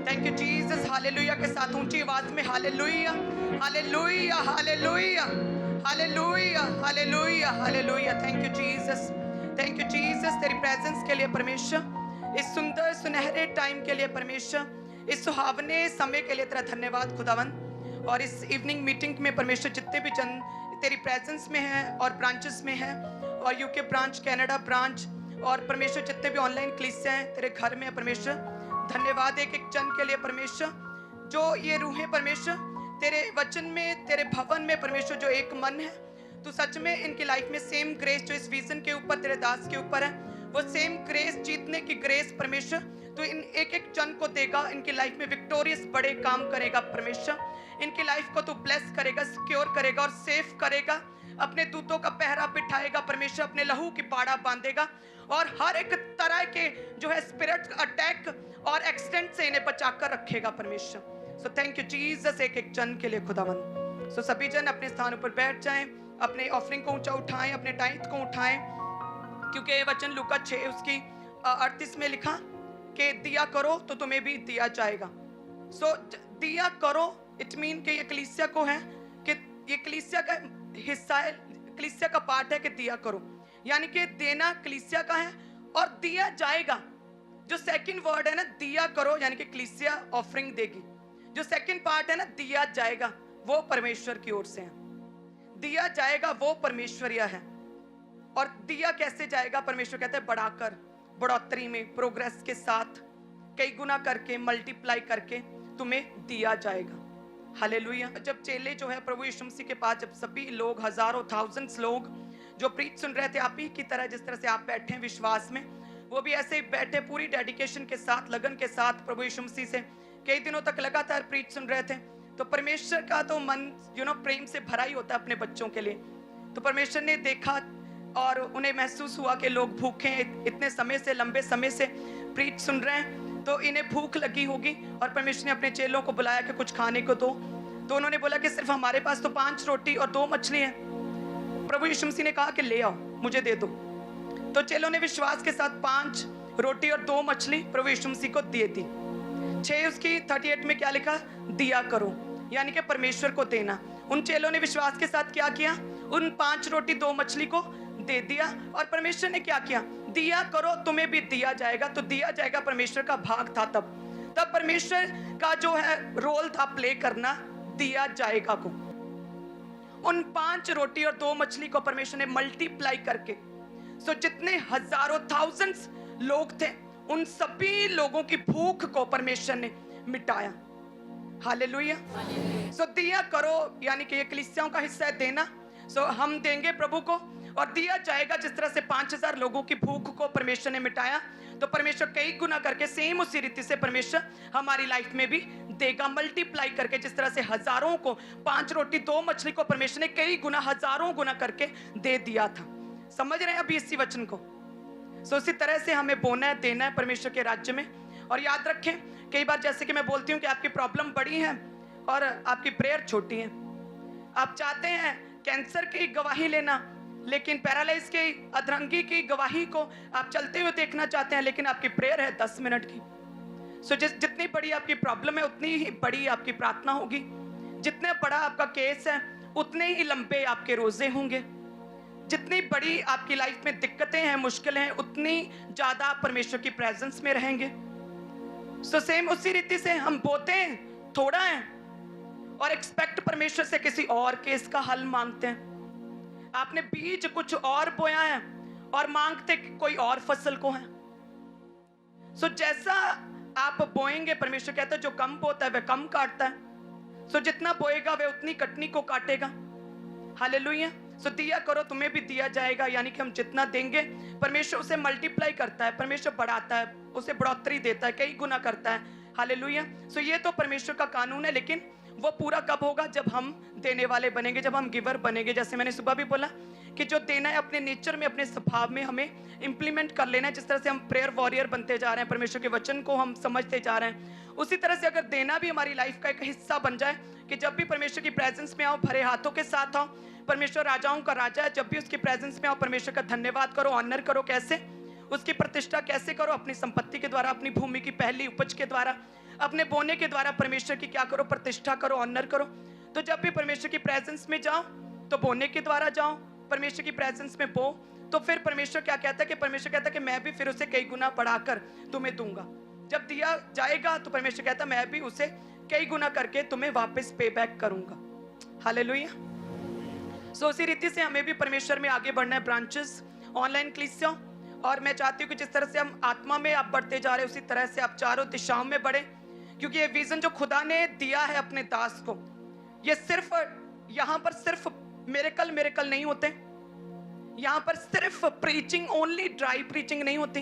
Thank you Jesus. Hallelujah के साथ ऊंची आवाज में hallelujah, hallelujah, hallelujah, hallelujah, hallelujah, hallelujah. Thank you Jesus, thank you Jesus. तेरी प्रेजेंस के लिए परमेश्वर, इस सुंदर सुनहरे टाइम के लिए परमेश्वर, इस सुहावने समय के लिए तेरा धन्यवाद खुदावन। और इस इवनिंग मीटिंग में परमेश्वर जितने भी जन तेरी प्रेजेंस में हैं और ब्रांचेस में हैं, और यूके ब्रांच, कनाडा ब्रांच, और परमेश्वर जितने भी ऑनलाइन क्लिस हैं तेरे घर में परमेश्वर, धन्यवाद एक एक जन के लिए परमेश्वर। जो ये रूहें परमेश्वर तेरे वचन में, तेरे भवन में परमेश्वर जो एक मन है, तो सच में इनकी लाइफ में सेम ग्रेस जो इस विजन के ऊपर तेरे दास के ऊपर है, वो सेम ग्रेस, जीतने की ग्रेस परमेश्वर तो इन एक एक जन को देगा। इनकी लाइफ में विक्टोरियस बड़े काम करेगा परमेश्वर। इनकी लाइफ को तू ब्लेस करेगा, सिक्योर करेगा और सेफ करेगा। अपने दूतों का पहरा बिठाएगा परमेश्वर, अपने लहू की पाड़ा बांधेगा और हर एक तरह के जो है स्पिरिट अटैक और एक्सीडेंट से इन्हें बचाकर रखेगा परमेश्वर। सो थैंक यू जीसस एक एक जन के लिए खुदावन। सो सभी जन अपने स्थानों पर बैठ जाएं, अपने ऑफरिंग को ऊंचा उठाएं, अपने टाइट को उठाएं, क्योंकि ये वचन लूका 6 उसकी 38 में लिखा कि दिया करो तो तुम्हें भी दिया जाएगा। सो दिया करो इट मीन कि ये कलीसिया को है, कि ये कलीसिया का हिस्सा है, कलीसिया का पार्ट है कि दिया करो, यानी कि देना कलीसिया का है और दिया जाएगा। जो सेकंड वर्ड है ना दिया करो, यानी कि कलीसिया ऑफरिंग देगी। जो सेकंड पार्ट है ना दिया जाएगा, वो परमेश्वर की ओर से है। दिया जाएगा वो परमेश्वरीय है। और दिया कैसे जाएगा? परमेश्वर कहते हैं बढ़ाकर, बढ़ोतरी में, प्रोग्रेस के साथ, कई गुना करके, मल्टीप्लाई करके तुम्हें दिया जाएगा। हालेलुया। जब चेले जो है प्रभु यीशु मसीह के पास, जब सभी लोग, हजारों थाउजेंड्स लोग जो प्रीच सुन रहे थे, आप ही की तरह जिस तरह से आप बैठे हैं विश्वास में, वो भी ऐसे ही बैठे पूरी डेडिकेशन के साथ, लगन के साथ प्रभु यीशु मसीह से कई दिनों तक लगातार प्रीच सुन रहे थे। तो परमेश्वर का तो मन प्रेम से भरा ही होता है अपने बच्चों के लिए। तो परमेश्वर ने देखा और उन्हें महसूस हुआ कि लोग भूखे हैं, इतने समय से, लंबे समय से प्रीच सुन रहे हैं, तो इन्हें भूख लगी होगी। और परमेश्वर ने अपने चेलों को बुलाया कि कुछ खाने को दो। तो उन्होंने बोला कि सिर्फ हमारे पास तो 5 रोटी और 2 मछली है। प्रभु यीशु मसीह ने कहा कि ले आओ, मुझे दे दो। तो चेलों ने विश्वास के साथ 5 रोटी और 2 मछली प्रभु यीशु मसीह को दे दी। 6 उसकी 38 में क्या लिखा? दिया करो, यानी कि परमेश्वर को देना। उन चेलों ने विश्वास के साथ क्या किया? उन 5 रोटी 2 मछली को दे दिया। और परमेश्वर ने क्या किया? दिया करो तुम्हें भी दिया जाएगा। तो दिया जाएगा परमेश्वर का भाग था। तब परमेश्वर का जो है रोल था प्ले करना, दिया जाएगा को। उन 5 रोटी और 2 मछली को परमेश्वर ने मल्टीप्लाई करके, सो जितने हजारों थाउजेंड्स लोग थे, उन सभी लोगों की भूख को परमेश्वर ने मिटाया। हालेलुया। सो दिया करो, यानी कि ये कलीसियाओं का हिस्सा है देना। सो हम देंगे प्रभु को और दिया जाएगा। जिस तरह से 5000 लोगों की भूख को परमेश्वर ने मिटाया, तो परमेश्वर कई गुना करके सेम उसी रीति से परमेश्वर हमारी लाइफ में भी देगा, मल्टीप्लाई करके। जिस तरह से हजारों को 5 रोटी 2 मछली को परमेश्वर ने कई गुना, हजारों गुना करके दे दिया था। समझ रहे हैं अभी इसी वचन को? सो इसी तरह से हमें बोना है, देना है परमेश्वर के राज्य में। और याद रखें, कई बार जैसे कि मैं बोलती हूँ कि आपकी प्रॉब्लम बड़ी है और आपकी प्रेयर छोटी है। आप चाहते हैं कैंसर की गवाही लेना, लेकिन पैरालाइज की, अधरंगी की गवाही को आप चलते हुए देखना चाहते हैं, लेकिन आपकी प्रेयर है 10 मिनट की। सो जितनी बड़ी आपकी प्रॉब्लम है, उतनी ही बड़ी आपकी प्रार्थना होगी। जितना बड़ा आपका केस है, उतने ही लंबे आपके रोजे होंगे। जितनी बड़ी आपकी लाइफ में दिक्कतें हैं, मुश्किलें हैं, उतनी ज्यादा आप परमेश्वर की प्रेजेंस में रहेंगे। सो सेम उसी रीति से हम बोते हैं थोड़ा है और एक्सपेक्ट परमेश्वर से किसी और केस का हल मांगते हैं। आपने बीज कुछ और बोया है और मांगते कोई और फसल को है। सो जैसा आप बोएंगे, परमेश्वर कहता है जो कम बोता है वह कम काटता है। सो जितना बोएगा वह उतनी कटनी को काटेगा। हालेलुया। सो दिया करो तुम्हें भी दिया जाएगा, यानी कि हम जितना देंगे परमेश्वर उसे मल्टीप्लाई करता है, परमेश्वर बढ़ाता है, उसे बढ़ोतरी देता है, कई गुना करता है। हालेलुया। सो ये तो परमेश्वर का कानून है, लेकिन वो पूरा कब होगा? जब हम देने वाले बनेंगे, जब हम गिवर बनेंगे। जैसे मैंने सुबह भी बोला कि जो देना है अपने नेचर में, अपने स्वभाव में हमें इंप्लीमेंट कर लेना है। जिस तरह से हम प्रेयर वॉरियर बनते जा रहे हैं, परमेश्वर के वचन को हम समझते जा रहे हैं, उसी तरह से अगर देना भी हमारी लाइफ का एक हिस्सा बन जाए कि जब भी परमेश्वर की प्रेजेंस में आओ, भरे हाथों के साथ आओ। परमेश्वर राजाओं का राजा है, जब भी उसकी प्रेजेंस में आओ, परमेश्वर का धन्यवाद करो, ऑनर करो। कैसे? उसकी प्रतिष्ठा कैसे करो? अपनी संपत्ति के द्वारा, अपनी भूमि की पहली उपज के द्वारा, अपने बोने के द्वारा परमेश्वर की क्या करो, प्रतिष्ठा करो, ऑनर करो। तो जब भी परमेश्वर की प्रेजेंस में जाओ तो बोने के द्वारा जाओ, परमेश्वर की प्रेजेंस में बो, तो फिर परमेश्वर क्या कहता है कि परमेश्वर कहता है कि मैं भी फिर उसे कई गुना बढ़ाकर तुम्हें दूंगा। जब दिया जाएगा तो परमेश्वर कहता है मैं भी उसे कई गुना करके तुम्हें वापस पे बैक करूंगा। हालेलुया। सो उसी रीति से हमें भी परमेश्वर में आगे बढ़ना है, ब्रांचेस ऑनलाइन क्लीसिया। और मैं चाहती हूँ कि जिस तरह से हम आत्मा में आप बढ़ते जा रहे हैं, उसी तरह से आप चारों दिशाओं में बढ़े, क्योंकि ये विजन जो खुदा ने दिया है अपने दास को, ये सिर्फ यहाँ पर सिर्फ मिरेकल नहीं होते, यहाँ पर सिर्फ प्रीचिंग, ओनली ड्राई प्रीचिंग नहीं होती।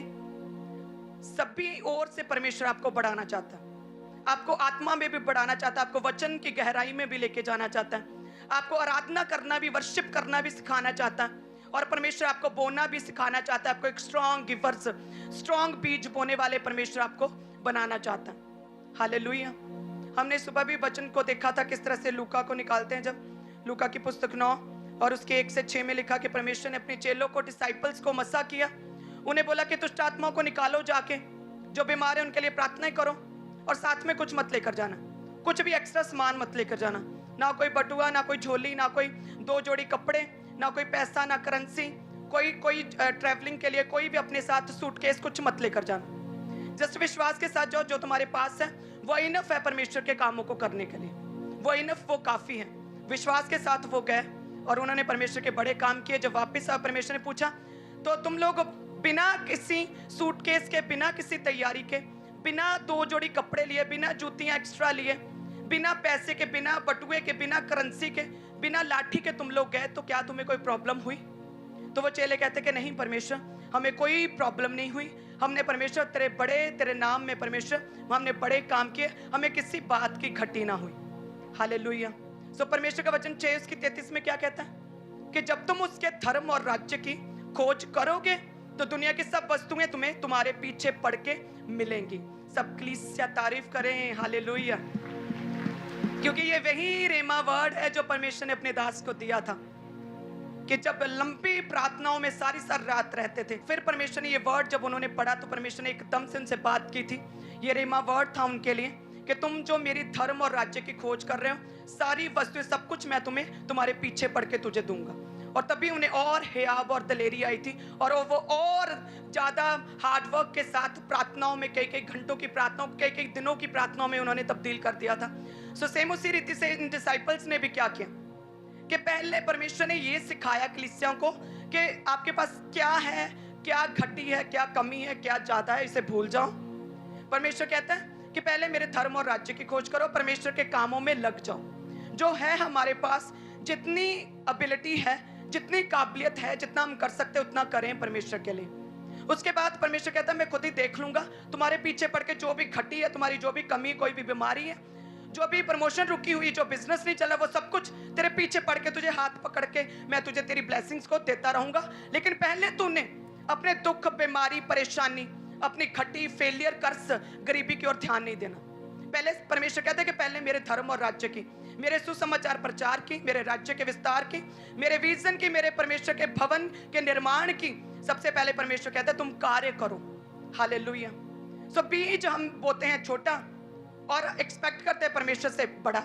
सभी ओर से परमेश्वर आपको बढ़ाना चाहता है, आपको आत्मा में भी बढ़ाना चाहता है, आपको वचन की गहराई में भी लेके जाना चाहता है, आपको आराधना करना भी, वर्शिप करना भी सिखाना चाहता है, और परमेश्वर आपको बोना भी सिखाना चाहता है। आपको एक स्ट्रॉन्ग गिवर्स, स्ट्रॉन्ग बीज बोने वाले परमेश्वर आपको बनाना चाहता है। हालेलुया। हमने सुबह भी वचन को देखा था किस तरह से लूका को निकालते हैं। जब लूका की पुस्तक 9 और उसके 1 से 6 में लिखा कि परमेश्वर ने अपने चेलों को, डिसाइपल्स को मसा किया, उन्हें बोला कि दुष्ट आत्माओं को निकालो, जाके जो बीमार है उनके लिए प्रार्थनाएं करो, और साथ में कुछ मत लेकर जाना, कुछ भी एक्स्ट्रा सामान मत लेकर जाना, ना कोई बटुआ, ना कोई झोली, ना कोई 2 जोड़ी कपड़े, ना कोई पैसा, ना करेंसी, कोई ट्रैवलिंग के लिए कोई भी अपने साथ सूटकेस कुछ मत लेकर जाना। जस्ट विश्वास के साथ जो तुम्हारे पास है वो इनफ है परमेश्वर के कामों को करने के लिए, वो इनफ, वो काफी है। विश्वास के साथ वो गए और उन्होंने परमेश्वर के बड़े काम किए। जब वापस आए, परमेश्वर ने पूछा तो तुम लोग बिना किसी सूटकेस के, बिना किसी तैयारी के, बिना 2 जोड़ी कपड़े लिए, बिना जूतियां एक्स्ट्रा लिए, बिना पैसे के, बिना बटुए के, बिना करेंसी के, बिना लाठी के तुम लोग गए, तो क्या तुम्हें कोई प्रॉब्लम हुई? तो वो चेले कहते कि नहीं परमेश्वर, हमें कोई प्रॉब्लम नहीं हुई। हमने परमेश्वर तेरे नाम में परमेश्वर हमने बड़े काम किए, हमें किसी बात की घटी ना हुई। हालेलुया। सो परमेश्वर का वचन 6:33 में क्या कहता है कि जब तुम उसके धर्म और राज्य की खोज करोगे तो दुनिया की सब वस्तुएं तुम्हें तुम्हारे पीछे पड़ के मिलेंगी। सब कलीसिया तारीफ करें। हालेलुया। क्योंकि ये वही रेमा वर्ड है जो परमेश्वर ने अपने दास को दिया था कि जब लंबी प्रार्थनाओं में सारी रात रहते थे, फिर परमेश्वर ने ये वर्ड जब उन्होंने पढ़ा तो परमेश्वर ने एकदम से उनसे बात की थी। ये रेमा वर्ड था उनके लिए कि तुम जो मेरी धर्म और राज्य की खोज कर रहे हो, सारी वस्तुएं, सब कुछ मैं तुम्हें तुम्हारे पीछे पड़ के तुझे दूंगा। और तभी उन्हें और हियाब और दलेरी आई थी, और वो और ज्यादा हार्डवर्क के साथ प्रार्थनाओं में, कई घंटों की प्रार्थनाओं, कई दिनों की प्रार्थनाओं में उन्होंने तब्दील कर दिया था। सो सेम उसी रीति से इन डिसाइपल्स ने भी क्या किया कि पहले परमेश्वर ने ये सिखाया कलीसियाओं को कि आपके पास क्या है, क्या घटी है, क्या कमी है, क्या ज्यादा है, इसे भूल जाओ। परमेश्वर कहता है कि पहले मेरे धर्म और राज्य की खोज करो, परमेश्वर के कामों में लग जाओ। जो है हमारे पास, जितनी एबिलिटी है, जितनी काबिलियत है, जितना हम कर सकते हैं उतना करें परमेश्वर के लिए। उसके बाद परमेश्वर कहता है मैं खुद ही देख लूंगा, तुम्हारे पीछे पड़ के जो भी घटी है, तुम्हारी जो भी कमी, कोई भी बीमारी है, जो भी प्रमोशन रुकी हुई, जो बिजनेस नहीं चला, वो सब कुछ तेरे पीछे पड़ के, तुझे हाथ पकड़ के मैं तुझे तेरी ब्लेसिंग्स को देता रहूंगा। लेकिन पहले तूने अपने दुख, बीमारी, परेशानी, अपनी घटी, फेलियर, कर्ज, गरीबी की ओर ध्यान नहीं देना। पहले परमेश्वर कहते हैं कि पहले मेरे धर्म और राज्य की, मेरे सुसमाचार प्रचार की, मेरे राज्य के विस्तार की, मेरे विजन की, मेरे परमेश्वर के भवन के निर्माण की सबसे पहले परमेश्वर कहता है तुम कार्य करो। हालेलुया। सो बीज हम बोते हैं छोटा और एक्सपेक्ट करते हैं परमेश्वर से बड़ा।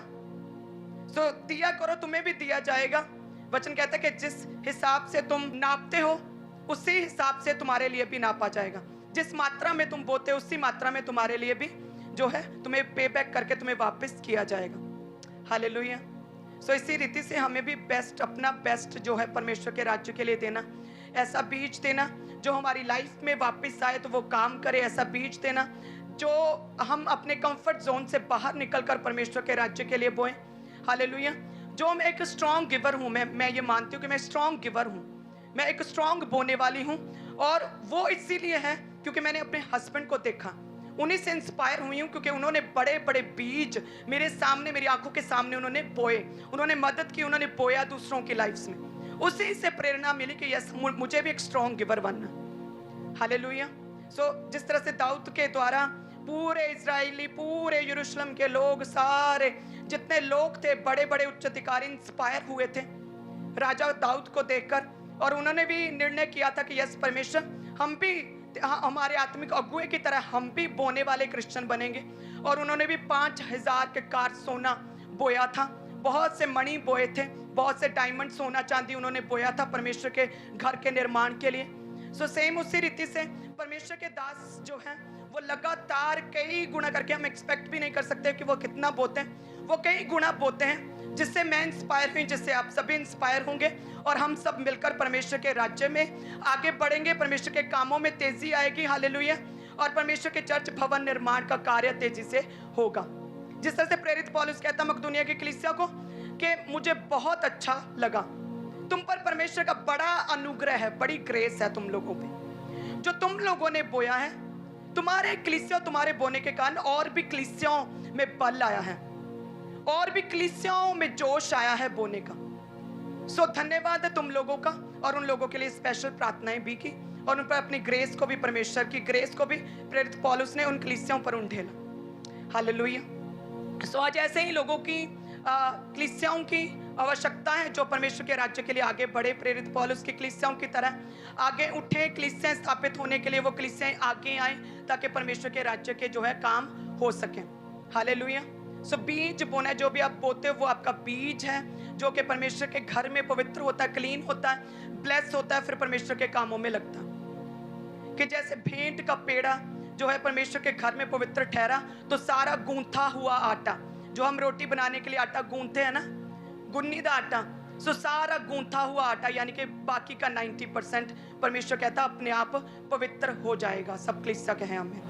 सो दिया करो, तुम्हें भी दिया जाएगा। वचन कहता है कि जिस हिसाब से तुम नापते हो उसी हिसाब से तुम्हारे लिए भी नापा जाएगा। जिस मात्रा में तुम बोते हो उसी मात्रा में तुम्हारे लिए भी जो है तुम्हें पे बैक करके तुम्हें वापस किया जाएगा। हालेलुया। सो इसी रीति से हमें भी बेस्ट, अपना बेस्ट जो है परमेश्वर के राज्य के लिए देना, ऐसा बीज देना जो हमारी लाइफ में वापस आए तो वो काम करे, ऐसा बीज देना जो हम अपने कंफर्ट जोन से बाहर निकलकर परमेश्वर के राज्य के लिए बोएं। हालेलुया। जो मैं एक स्ट्रॉन्ग गिवर हूँ, मैं ये मानती हूँ कि मैं स्ट्रॉन्ग गिवर हूँ, मैं एक स्ट्रॉन्ग बोने वाली हूँ, और वो इसीलिए है क्योंकि मैंने अपने हस्बैंड को देखा, उन्हीं से इंस्पायर हुई हूँ, क्योंकि उन्होंने बड़े बड़े बीज मेरे सामने, मेरी आंखों के सामने उन्होंने बोए, उन्होंने मदद की, उन्होंने बोया दूसरों की लाइफ में। उसी से प्रेरणा मिली कि यस, मुझे भी एक स्ट्रॉन्ग गिवर बनना। हालेलुया। सो जिस तरह से दाऊद के द्वारा पूरे इजराइली, पूरे यरूशलेम के लोग, सारे जितने लोग थे, बड़े बड़े उच्च अधिकारी इंस्पायर हुए थे राजा दाऊद को देखकर, और उन्होंने भी निर्णय किया था कि यस परमेश्वर, हम भी हमारे आत्मिक अगुए की तरह हम भी बोने वाले क्रिश्चियन बनेंगे। और उन्होंने भी 5000 के कार सोना बोया था, बहुत से मणि बोए थे, बहुत से डायमंड सोना चांदी उन्होंने बोया था परमेश्वर के घर के निर्माण के लिए। सो सेम उसी रीति से परमेश्वर के दास जो हैं वो लगातार कई गुना करके, हम एक्सपेक्ट भी नहीं कर सकते कि वो कितना बोते हैं, वो कई गुना बोते हैं, जिससे मैं इंस्पायर हुई, जिससे आप सभी इंस्पायर होंगे और हम सब मिलकर परमेश्वर के राज्य में आगे बढ़ेंगे। परमेश्वर के कामों में तेजी आएगी, हालेलुया। और परमेश्वर के चर्च भवन निर्माण का कार्य तेजी से होगा। जिस तरह से प्रेरित पौलुस कहता मकदूनिया की कलीसिया को कि मुझे बहुत अच्छा लगा, तुम पर परमेश्वर का बड़ा अनुग्रह है, बड़ी ग्रेस है तुम लोगों पे, जो तुम लोगों ने बोया है, तुम्हारे कलीसिया, तुम्हारे बोने के कारण और भी कलीसियाओं में बल आया है, और भी कलीसियाओं में जोश आया है बोने का। सो धन्यवाद है तुम लोगों का। और उन लोगों के लिए स्पेशल प्रार्थनाएं भी की, और उन पर अपनी ग्रेस को भी, परमेश्वर की ग्रेस को भी प्रेरित पौलुस ने उन कलीसियाओं पर उंडेला, हालेलुया। सो आज ऐसे ही लोगों की कलीसियाओं की आवश्यकता है जो परमेश्वर के राज्य के लिए आगे बढ़े, प्रेरित पौलुस की कलीसियाओं की तरह आगे उठे, कलीसियाएं स्थापित होने के लिए वो कलीसियाएं आगे आए, ताकि परमेश्वर के राज्य के जो है काम हो सके, हालेलुया। सो बीज बोना, जो भी आप बोते हो वो आपका बीज है, जो कि परमेश्वर के घर में पवित्र होता है, क्लीन होता है, ब्लेस होता है, फिर परमेश्वर के कामों में लगता है। कि जैसे भेंट का पेड़ा जो है परमेश्वर के घर में पवित्र ठहरा, तो सारा गूंथा हुआ आटा, जो हम रोटी बनाने के लिए आटा गूंथते हैं ना, गुन्नीदा आटा, सो सारा गूंथा हुआ आटा यानी कि बाकी का 90% परमेश्वर कहता अपने आप पवित्र हो जाएगा। सब कलीसिया कहे आमीन।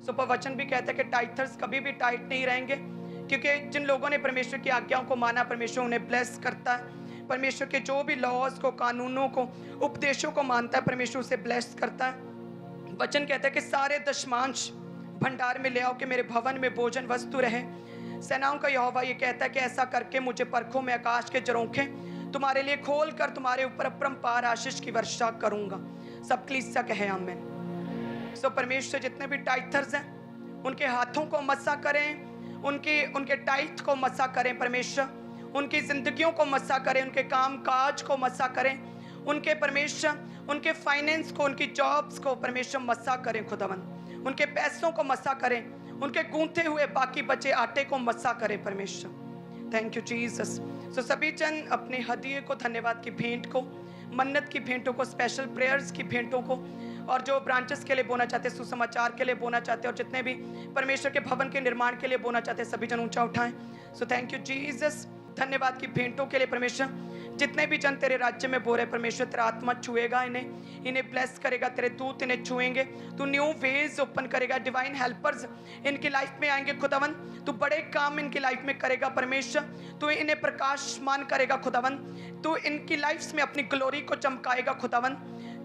सो वचन भी कहता है कि टाइथर्स कभी भी टाइट नहीं रहेंगे, क्योंकि जिन लोगों ने परमेश्वर की आज्ञाओं को माना, परमेश्वर उन्हें ब्लेस करता है। परमेश्वर के जो भी लॉज को, कानूनों को, उपदेशों को मानता है, परमेश्वर उसे ब्लेस करता है। वचन कहता है कि सारे दशमांश भंडार में ले आओ कि मेरे भवन में भोजन वस्तु रहे। सेनाओं का यहोवा ये कहता है कि ऐसा करके मुझे परखो, मैं आकाश के झरोखे तुम्हारे लिए खोल कर तुम्हारे ऊपर अपरंपार आशीष की वर्षा करूंगा। सब कलीसिया कहे आमीन। सो परमेश्वर जितने भी टाइथर्स हैं उनके हाथों को मसा करें, उनके टाइथ को मसा करें, परमेश्वर उनकी जिंदगियों को मसा करें, उनके काम काज को मसा करें, उनके परमेश्वर उनके फाइनेंस को, उनकी जॉब्स को परमेश्वर मसा करें खुदावन, उनके पैसों को मसा करें, उनके गूंथे हुए बाकी बचे आटे को मसा करें परमेश्वर। Thank you Jesus. सो सभी जन अपने हदिये को, धन्यवाद की भेंट को, मन्नत की भेंटों को, स्पेशल प्रेयर्स की भेंटों को, और जो ब्रांचेस के लिए बोना चाहते, सुसमाचार के लिए बोना चाहते, और जितने भी परमेश्वर के भवन के निर्माण के लिए बोना चाहते, सभी जन ऊंचा उठाएं। So thank you Jesus. धन्यवाद की भेंटों के लिए परमेश्वर, जितने भी जन तेरे राज्य में बो रहे, परमेश्वर तेरा आत्मा छुएगा, इन्हें ब्लेस करेगा, तेरे दूत इन्हें छुएंगे, तू न्यू वेज ओपन करेगा, डिवाइन हेल्पर्स इनकी लाइफ में आएंगे खुदावन, तू बड़े काम इनकी लाइफ में करेगा परमेश्वर, तू इन्हें प्रकाशमान करेगा खुदावन, तू इनकी लाइफ में अपनी ग्लोरी को चमकाएगा खुदावन,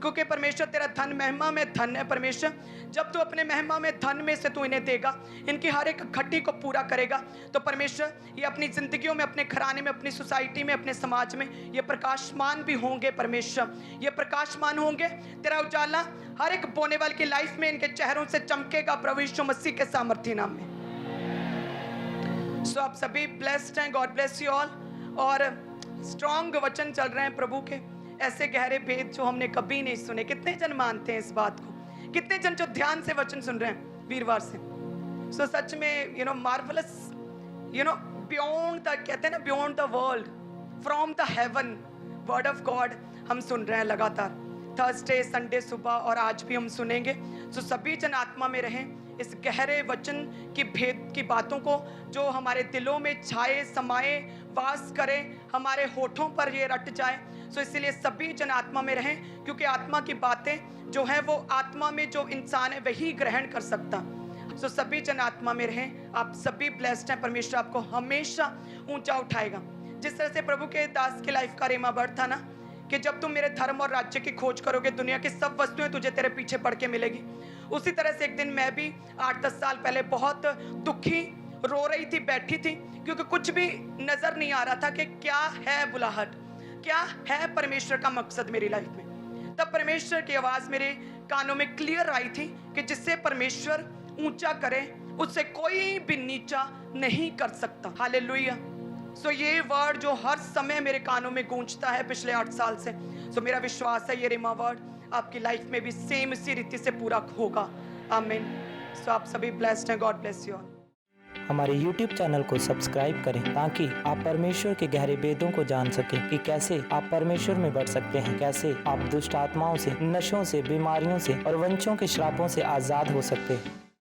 क्योंकि परमेश्वर तेरा धन महिमा में धन है परमेश्वर। जब तू अपने महिमा में धन में से तू इन्हें देगा, इनकी हर एक खट्टी को पूरा करेगा, तो परमेश्वर ये अपनी जिंदगियों में, अपने घराने में, अपनी सोसाइटी में, अपने समाज में ये प्रकाशमान भी होंगे परमेश्वर, ये प्रकाशमान होंगे। तेरा उजाला हर एक बोने वाले की लाइफ में इनके चेहरों से चमकेगा प्रभु यीशु मसीह के सामर्थ्य नाम में। सो आप सभी ब्लेस्ड हैं, गॉड ब्लेस यू ऑल। और स्ट्रॉन्ग वचन चल रहे हैं प्रभु के, ऐसे गहरे भेद जो हमने कभी नहीं सुने। कितने जन मानते हैं इस बात को? कितने जन जो ध्यान से वचन सुन रहे हैं वीरवार से? सो सच में मार्वलस, बियॉन्ड द, कहते हैं ना, beyond the world, from the haven, word of God हम सुन रहे हैं लगातार, थर्सडे, संडे सुबह, और आज भी हम सुनेंगे। सो सभी जन आत्मा में रहें, इस गहरे वचन की भेद की बातों को जो हमारे दिलों में छाए, समाए, वास करें, हमारे होठों पर ये रट जाए। सो इसलिए सभी जन आत्मा में रहें, क्योंकि आत्मा की बातें जो है वो आत्मा में जो इंसान है वही ग्रहण कर सकता। सो सभी जन आत्मा में रहें। आप सभी ब्लेस्ड हैं, परमेश्वर आपको हमेशा ऊंचा उठाएगा। जिस तरह से प्रभु के दास की लाइफ का रेमा वर्ड था ना, कि जब तुम मेरे धर्म और राज्य की खोज करोगे, दुनिया की सब वस्तुएं तुझे तेरे पीछे पड़ के मिलेगी। उसी तरह से एक दिन मैं भी 8-10 साल पहले बहुत दुखी, रो रही थी, बैठी थी, क्योंकि कुछ भी नजर नहीं आ रहा था कि क्या है बुलाहट, क्या है परमेश्वर का मकसद मेरी लाइफ में। तब परमेश्वर की आवाज मेरे कानों में क्लियर आई थी कि जिससे परमेश्वर ऊंचा करे, उससे कोई भी नीचा नहीं कर सकता। हालेलुया। सो ये वर्ड जो हर समय मेरे कानों में गूंजता है पिछले 8 साल से, सो मेरा विश्वास है ये रिमा वर्ड आपकी लाइफ में भी सेम इसी रीति से पूरा होगा। आमीन। सो आप सभी ब्लेस्ड हैं। God bless you all. हमारे YouTube चैनल को सब्सक्राइब करें ताकि आप परमेश्वर के गहरे वेदों को जान सकें कि कैसे आप परमेश्वर में बढ़ सकते हैं, कैसे आप दुष्ट आत्माओं से, नशों से, बीमारियों से और वंशों के श्रापों से आज़ाद हो सकते हैं।